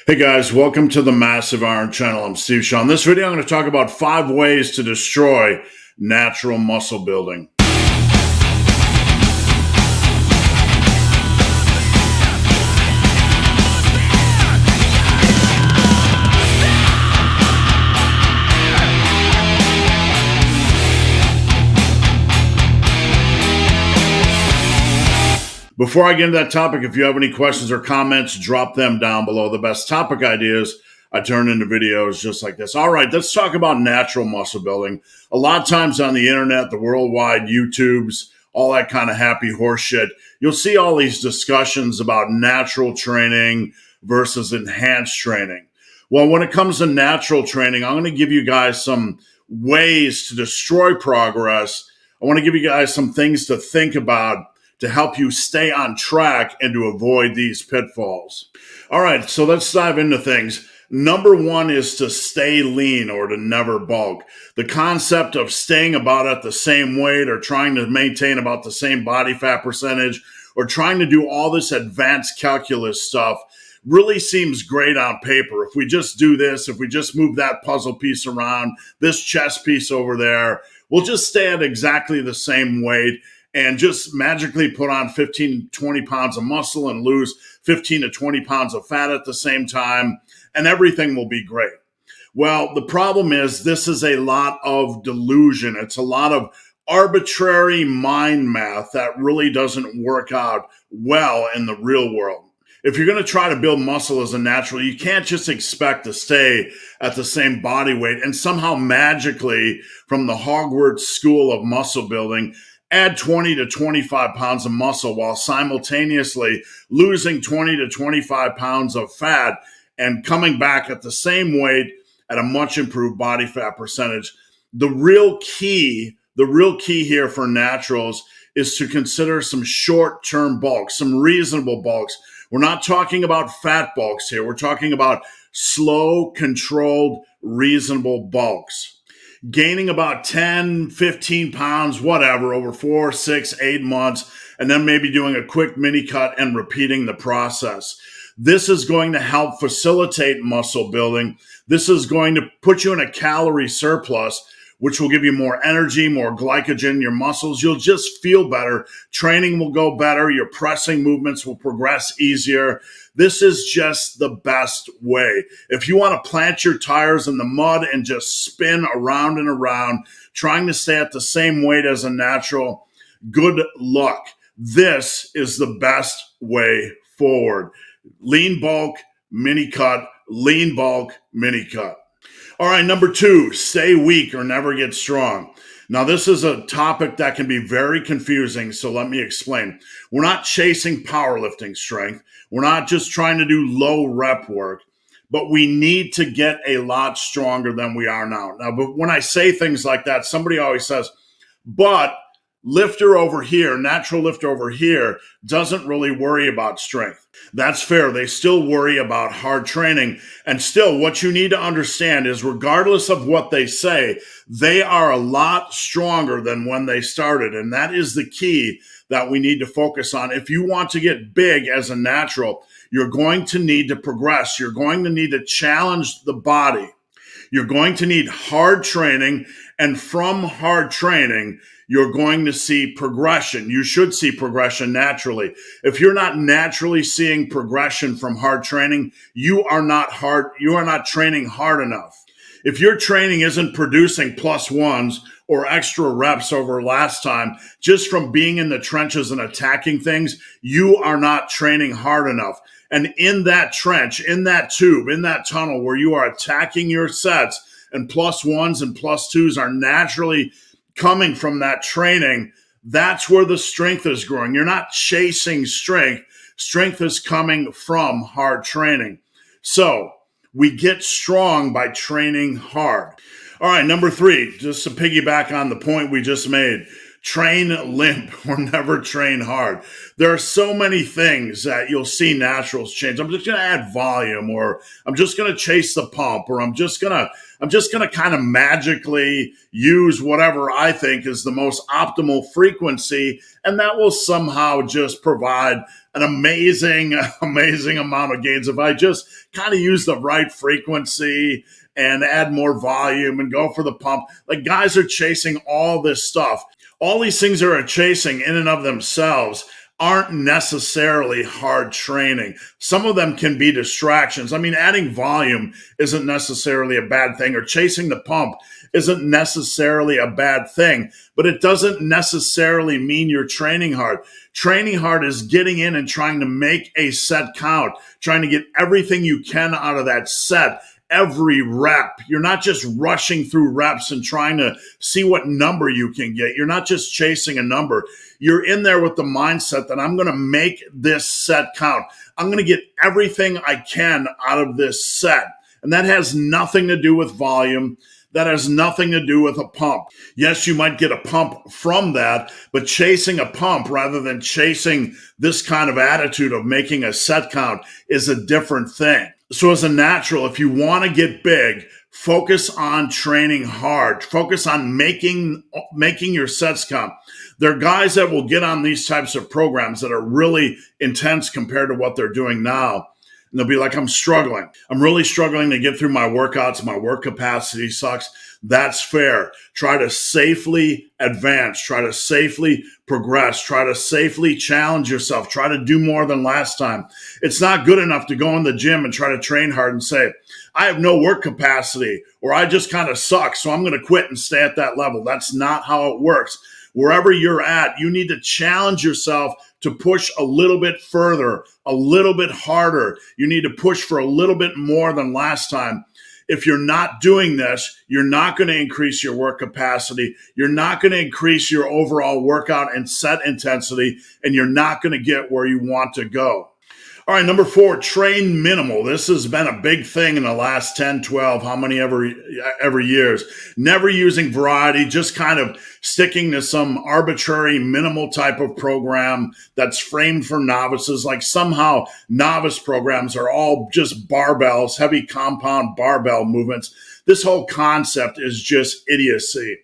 Hey guys, welcome to the Massive Iron Channel. I'm Steve Shaw. In this video, I'm going to talk about 5 ways to destroy natural muscle building. Before I get into that topic, if you have any questions or comments, drop them down below. The best topic ideas I turn into videos just like this. All right, let's talk about natural muscle building. A lot of times on the internet, the worldwide YouTubes, all that kind of happy horse shit, you'll see all these discussions about natural training versus enhanced training. Well, when it comes to natural training, I'm going to give you guys some ways to destroy progress. I want to give you guys some things to think about to help you stay on track and to avoid these pitfalls. All right, so let's dive into things. Number 1 is to stay lean or to never bulk. The concept of staying about at the same weight or trying to maintain about the same body fat percentage or trying to do all this advanced calculus stuff really seems great on paper. If we just do this, if we just move that puzzle piece around, this chess piece over there, we'll just stay at exactly the same weight and just magically put on 15, 20 pounds of muscle and lose 15 to 20 pounds of fat at the same time, and everything will be great. Well, the problem is this is a lot of delusion. It's a lot of arbitrary mind math that really doesn't work out well in the real world. If you're going to try to build muscle as a natural, you can't just expect to stay at the same body weight and somehow magically from the Hogwarts school of muscle building add 20 to 25 pounds of muscle while simultaneously losing 20 to 25 pounds of fat and coming back at the same weight at a much improved body fat percentage. The real key here for naturals is to consider some short-term bulks, some reasonable bulks. We're not talking about fat bulks here. We're talking about slow, controlled, reasonable bulks. Gaining about 10, 15 pounds, whatever, over 4, 6, 8 months, and then maybe doing a quick mini cut and repeating the process. This is going to help facilitate muscle building. This is going to put you in a calorie surplus, which will give you more energy, more glycogen in your muscles. You'll just feel better. Training will go better. Your pressing movements will progress easier. This is just the best way. If you want to plant your tires in the mud and just spin around and around, trying to stay at the same weight as a natural, good luck. This is the best way forward. Lean bulk, mini cut, lean bulk, mini cut. All right, number 2, stay weak or never get strong. Now, this is a topic that can be very confusing, so let me explain. We're not chasing powerlifting strength. We're not just trying to do low rep work, but we need to get a lot stronger than we are now. Now, but when I say things like that, somebody always says, but lifter over here, natural lifter over here, doesn't really worry about strength. That's fair. They still worry about hard training. And still, what you need to understand is regardless of what they say, they are a lot stronger than when they started. And that is the key that we need to focus on. If you want to get big as a natural, you're going to need to progress. You're going to need to challenge the body. You're going to need hard training. And from hard training, you're going to see progression. You should see progression naturally. If you're not naturally seeing progression from hard training, you are not training hard enough. If your training isn't producing +1s or extra reps over last time, just from being in the trenches and attacking things, you are not training hard enough. And in that trench, in that tube, in that tunnel where you are attacking your sets and +1s and +2s are naturally coming from that training, that's where the strength is growing. You're not chasing strength. Strength is coming from hard training. So we get strong by training hard. All right, number 3, just to piggyback on the point we just made, train limp or never train hard. There are so many things that you'll see naturals change. I'm just going to add volume, or I'm just going to chase the pump, or I'm just going to kind of magically use whatever I think is the most optimal frequency, and that will somehow just provide an amazing amount of gains if I just kind of use the right frequency and add more volume and go for the pump. Like, guys are chasing all this stuff. All these things that are chasing in and of themselves aren't necessarily hard training. Some of them can be distractions. I mean, adding volume isn't necessarily a bad thing, or chasing the pump isn't necessarily a bad thing, but it doesn't necessarily mean you're training hard. Training hard is getting in and trying to make a set count, trying to get everything you can out of that set. Every rep. You're not just rushing through reps and trying to see what number you can get. You're not just chasing a number. You're in there with the mindset that I'm going to make this set count. I'm going to get everything I can out of this set. And that has nothing to do with volume. That has nothing to do with a pump. Yes, you might get a pump from that, but chasing a pump rather than chasing this kind of attitude of making a set count is a different thing. So as a natural, if you want to get big, focus on training hard. Focus on making your sets count. There are guys that will get on these types of programs that are really intense compared to what they're doing now. And they'll be like, I'm struggling. I'm really struggling to get through my workouts. My work capacity sucks. That's fair. Try to safely advance. Try to safely progress. Try to safely challenge yourself. Try to do more than last time. It's not good enough to go in the gym and try to train hard and say, I have no work capacity, or I just kind of suck, so I'm going to quit and stay at that level. That's not how it works. Wherever you're at, you need to challenge yourself to push a little bit further, a little bit harder. You need to push for a little bit more than last time. If you're not doing this, you're not going to increase your work capacity. You're not going to increase your overall workout and set intensity, and you're not going to get where you want to go. All right, number 4, train minimal. This has been a big thing in the last 10, 12, how many ever years. Never using variety, just kind of sticking to some arbitrary minimal type of program that's framed for novices. Like, somehow novice programs are all just barbells, heavy compound barbell movements. This whole concept is just idiocy.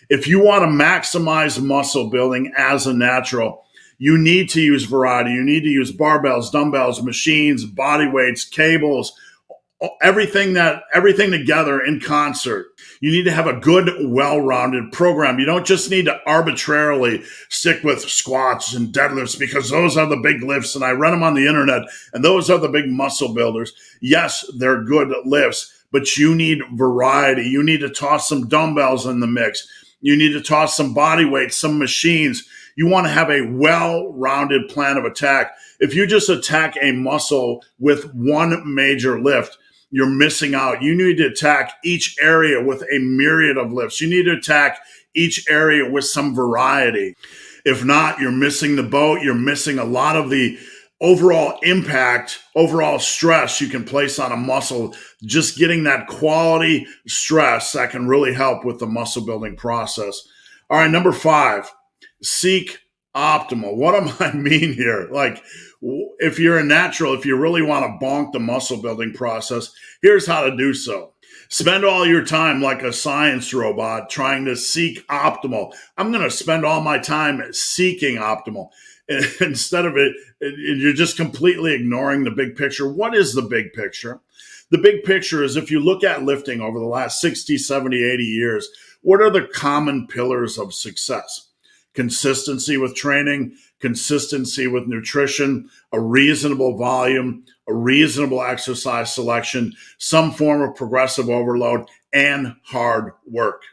If you want to maximize muscle building as a natural, you need to use variety. You need to use barbells, dumbbells, machines, body weights, cables, everything together in concert. You need to have a good, well-rounded program. You don't just need to arbitrarily stick with squats and deadlifts because those are the big lifts, and I run them on the internet, and those are the big muscle builders. Yes, they're good lifts, but you need variety. You need to toss some dumbbells in the mix. You need to toss some body weights, some machines. You want to have a well-rounded plan of attack. If you just attack a muscle with one major lift, you're missing out. You need to attack each area with a myriad of lifts. You need to attack each area with some variety. If not, you're missing the boat. You're missing a lot of the overall impact, overall stress you can place on a muscle. Just getting that quality stress that can really help with the muscle building process. All right, number 5. Seek optimal. What do I mean here? Like, if you're a natural, if you really want to bonk the muscle building process, here's how to do so. Spend all your time like a science robot trying to seek optimal. I'm going to spend all my time seeking optimal. Instead of it, you're just completely ignoring the big picture. What is the big picture? The big picture is, if you look at lifting over the last 60, 70, 80 years, what are the common pillars of success? Consistency with training, consistency with nutrition, a reasonable volume, a reasonable exercise selection, some form of progressive overload, and hard work.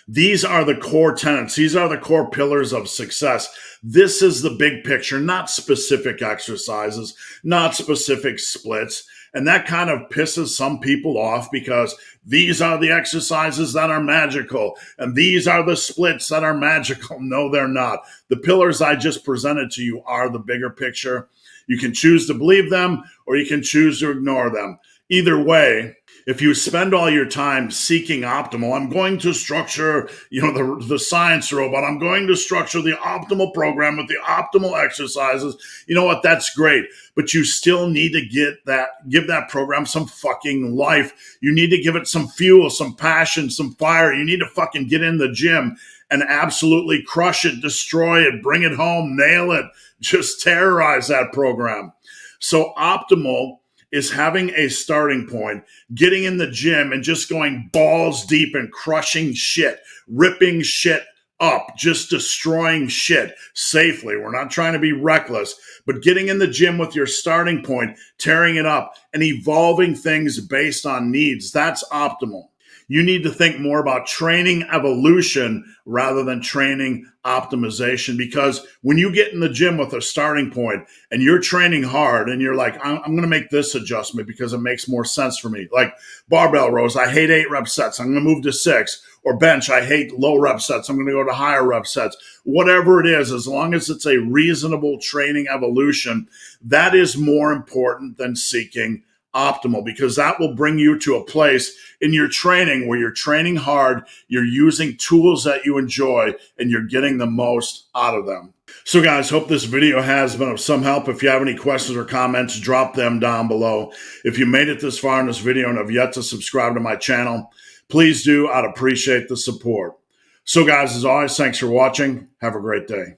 These are the core tenets. These are the core pillars of success. This is the big picture, not specific exercises, not specific splits. And that kind of pisses some people off because these are the exercises that are magical and these are the splits that are magical. No, they're not. The pillars I just presented to you are the bigger picture. You can choose to believe them or you can choose to ignore them. Either way, If you spend all your time seeking optimal, I'm going to structure, the science robot. I'm going to structure the optimal program with the optimal exercises. You know what? That's great. But you still need to give that program some fucking life. You need to give it some fuel, some passion, some fire. You need to fucking get in the gym and absolutely crush it, destroy it, bring it home, nail it, just terrorize that program. So optimal is having a starting point, getting in the gym and just going balls deep and crushing shit, ripping shit up, just destroying shit safely. We're not trying to be reckless, but getting in the gym with your starting point, tearing it up, and evolving things based on needs. That's optimal. You need to think more about training evolution rather than training optimization, because when you get in the gym with a starting point and you're training hard and you're like, I'm going to make this adjustment because it makes more sense for me. Like barbell rows, I hate 8 rep sets. I'm going to move to 6. Or bench, I hate low rep sets. I'm going to go to higher rep sets. Whatever it is, as long as it's a reasonable training evolution, that is more important than seeking optimal, because that will bring you to a place in your training where you're training hard, you're using tools that you enjoy, and you're getting the most out of them. So guys, hope this video has been of some help. If you have any questions or comments, drop them down below. If you made it this far in this video and have yet to subscribe to my channel, please do. I'd appreciate the support. So guys, as always, thanks for watching. Have a great day.